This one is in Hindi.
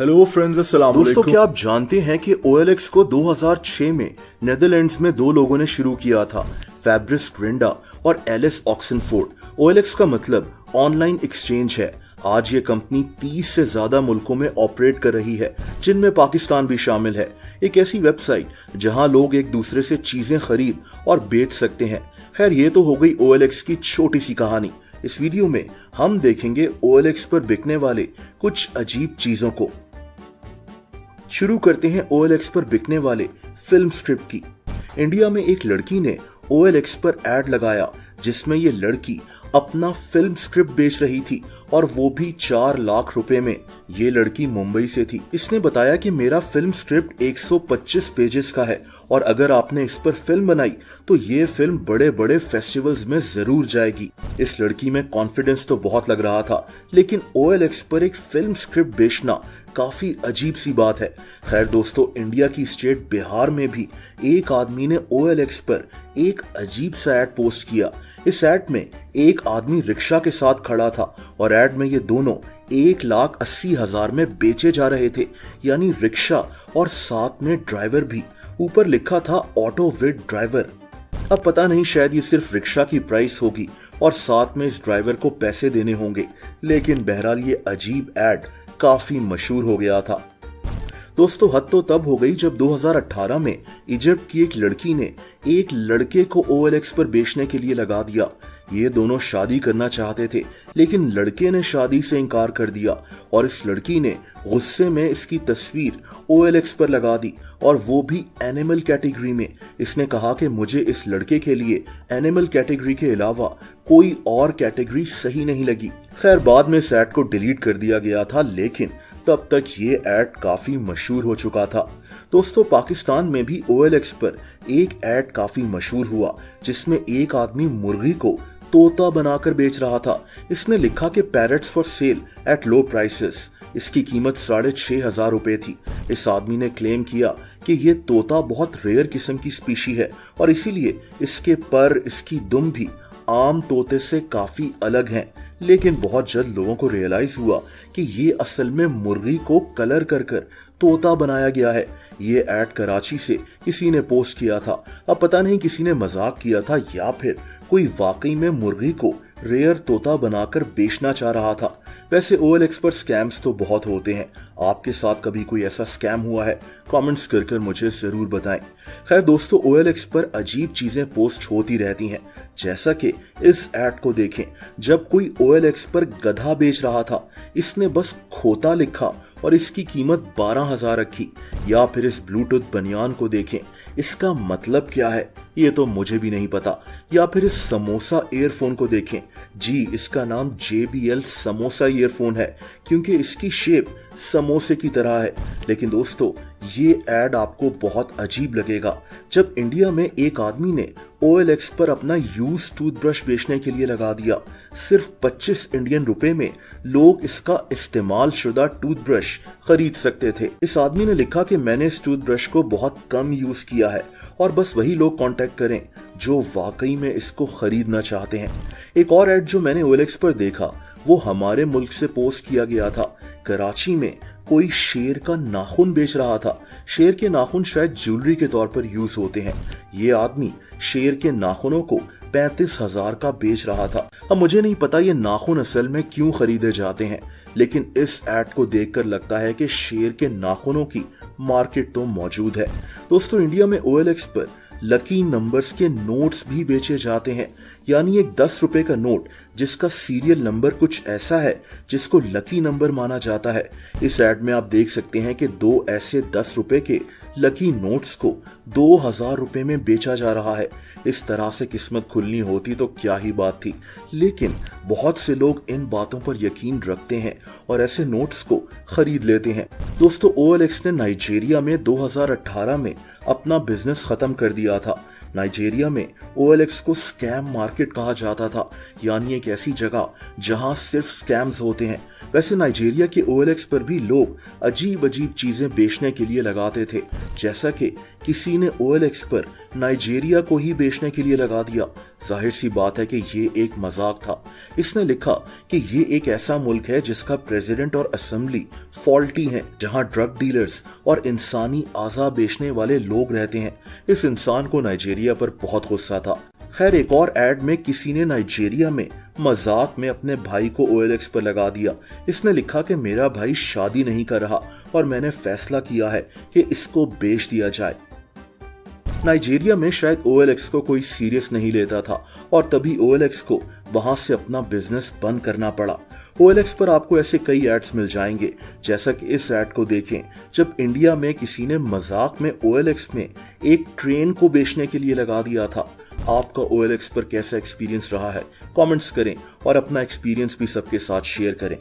हेलो फ्रेंड्स, अस्सलाम दोस्तों, वालेकुम। क्या आप जानते हैं कि OLX को 2006 में नेदरलैंड्स में दो लोगों ने शुरू किया था, फैब्रिस ग्रिंडा और एलिस ऑक्सनफोर्ड। OLX का मतलब ऑनलाइन एक्सचेंज है। आज ये कंपनी 30 से ज्यादा मुल्कों में ऑपरेट कर रही है, जिनमें पाकिस्तान भी शामिल है। एक ऐसी वेबसाइट जहां लोग एक दूसरे से चीजें खरीद और बेच सकते हैं। खैर, ये तो हो गई OLX की छोटी सी कहानी। इस वीडियो में हम देखेंगे OLX पर बिकने वाले कुछ अजीब चीजों को। शुरू करते हैं OLX पर बिकने वाले फिल्म स्क्रिप्ट की। इंडिया में एक लड़की ने OLX पर एड लगाया जिसमें ये लड़की अपना फिल्म स्क्रिप्ट बेच रही थी, और वो भी 4 लाख रुपए में। ये लड़की मुंबई से थी। इसने बताया कि मेरा फिल्म स्क्रिप्ट 125 पेजेस का है, और अगर आपने इस पर फिल्म बनाई तो ये फिल्म बड़े बड़े फेस्टिवल्स में जरूर जाएगी। इस लड़की में कॉन्फिडेंस तो बहुत लग रहा था, लेकिन OLX पर एक फिल्म स्क्रिप्ट बेचना काफी अजीब सी बात है। खैर दोस्तों, इंडिया की स्टेट बिहार में भी एक आदमी ने OLX पर एक अजीब सा एड पोस्ट किया। इस एड में एक आदमी रिक्शा के साथ खड़ा था, और एड में ये दोनों 1,80,000 में बेचे जा रहे थे, यानी रिक्शा और साथ में ड्राइवर भी। ऊपर लिखा था ऑटो विद ड्राइवर। अब पता नहीं, शायद ये सिर्फ रिक्शा की प्राइस होगी और साथ में इस ड्राइवर को पैसे देने होंगे, लेकिन बहरहाल ये अजीब एड काफी मशहूर हो गया था। दोस्तों, हद तो तब हो गई जब 2018 में इजिप्ट की एक लड़की ने एक लड़के को OLX पर बेचने के लिए लगा दिया। ये दोनों शादी करना चाहते थे, लेकिन लड़के ने शादी से इनकार कर दिया, और इस लड़की ने गुस्से में इसकी तस्वीर OLX पर लगा दी, और वो भी एनिमल कैटेगरी में। इसने कहा कि मुझे इस लड़के के लिए एनिमल कैटेगरी के अलावा कोई और कैटेगरी सही नहीं लगी। खैर, बाद में इस एड को डिलीट कर दिया गया था, लेकिन तब तक ये एड काफी मशहूर हो चुका था। दोस्तों, पाकिस्तान में भी OLX पर एक एड काफी मशहूर हुआ, जिसमें एक आदमी मुर्गी को तोता बनाकर बेच रहा था। इसने लिखा कि parrots for sale at low prices. इसकी कीमत 6,500 रुपए थी। इस आदमी ने क्लेम किया कि ये तोता बहुत रेयर किस्म की स्पीशी है, और इसीलिए इसके पर, इसकी दुम भी आम तोते से काफी अलग हैं। लेकिन बहुत जल्द लोगों को रियलाइज हुआ कि ये असल में मुर्गी को कलर कर कर तोता बनाया गया है। ये एड कराची से किसी ने पोस्ट किया था। अब पता नहीं किसी ने मजाक किया था या फिर कोई वाकई में मुर्गी को रेयर तोता बनाकर बेचना चाह रहा था। वैसे OLX पर स्कैम्स तो बहुत होते हैं। आपके साथ कभी कोई ऐसा स्कैम हुआ है? कमेंट्स कर मुझे जरूर बताएं। खैर दोस्तों, OLX पर अजीब चीजें पोस्ट होती रहती हैं, जैसा कि इस एड को देखें। जब कोई OLX पर गधा बेच रहा था, इसने बस खोता लिखा और इसकी कीमत 12,000 रखी। या फिर इस ब्लूटूथ बनियान को देखें, इसका मतलब क्या है ये तो मुझे भी नहीं पता। या फिर इस समोसा ईयरफोन को देखें। जी, इसका नाम JBL समोसा ईयरफोन है, क्योंकि इसकी शेप समोसे की तरह है। लेकिन दोस्तों, ये एड आपको बहुत अजीब लगेगा जब इंडिया में एक आदमी ने OLX पर अपना यूज टूथब्रश बेचने के लिए लगा दिया। सिर्फ 25 इंडियन रुपए में लोग इसका इस्तेमाल शुदा टूथब्रश खरीद सकते थे। इस आदमी ने लिखा कि मैंने इस टूथब्रश को बहुत कम यूज किया है, और बस वही लोग कांटेक्ट करें जो वाकई में इसको खरीदना चाहते हैं। एक और ऐड जो मैंने OLX पर देखा, वो हमारे मुल्क से पोस्ट किया गया था। कराची में कोई शेर का नाखून बेच रहा था। शेर के नाखून शायद ज्वेलरी के तौर पर यूज होते हैं। ये आदमी शेर के नाखूनों को 35,000 का बेच रहा था। अब मुझे नहीं पता ये नाखून असल में क्यों खरीदे जाते हैं, लेकिन इस एड को देखकर लगता है कि शेर के नाखूनों की मार्केट तो मौजूद है। दोस्तों, इंडिया में OLX पर लकी नंबर्स के नोट्स भी बेचे जाते हैं, यानी एक 10 रुपए का नोट जिसका सीरियल नंबर कुछ ऐसा है जिसको लकी नंबर माना जाता है। इस एड में आप देख सकते हैं कि 2 ऐसे 10 रुपए के लकी नोट्स को 2,000 रुपए में बेचा जा रहा है। इस तरह से किस्मत खुलनी होती तो क्या ही बात थी, लेकिन बहुत से लोग इन बातों पर यकीन रखते हैं और ऐसे नोट्स को खरीद लेते हैं। दोस्तों, OLX ने नाइजीरिया में 2018 में अपना बिजनेस खत्म कर दिया था। नाइजीरिया में OLX को स्कैम मार्केट कहा जाता था, यानी एक ऐसी जगह जहां सिर्फ स्कैम्स होते हैं। वैसे नाइजीरिया के OLX पर भी लोग अजीब अजीब चीजें बेचने के लिए लगाते थे, जैसा कि किसी ने OLX पर नाइजीरिया को ही बेचने के लिए लगा दिया। जाहिर सी बात है कि ये एक मजाक था। इसने लिखा कि ये एक ऐसा मुल्क है जिसका प्रेसिडेंट और असेंबली फॉल्टी हैं, जहां ड्रग डीलर्स और इंसानी आज़ा बेचने वाले लोग रहते हैं। इस इंसान को नाइजीरिया पर बहुत गुस्सा था। खैर, एक और एड में किसी ने नाइजीरिया में मजाक में अपने भाई को OLX पर लगा दिया। इसने लिखा कि मेरा भाई शादी नहीं कर रहा और मैंने फैसला किया है कि इसको बेच दिया जाए। नाइजीरिया में शायद OLX को कोई सीरियस नहीं लेता था और तभी OLX को वहां से अपना बिजनेस बंद करना पड़ा। OLX पर आपको ऐसे कई एड्स मिल जाएंगे, जैसा कि इस एड को देखें, जब इंडिया में किसी ने मजाक में OLX में एक ट्रेन को बेचने के लिए लगा दिया था। आपका OLX पर कैसा एक्सपीरियंस रहा है, कमेंट्स करें और अपना एक्सपीरियंस भी सबके साथ शेयर करें।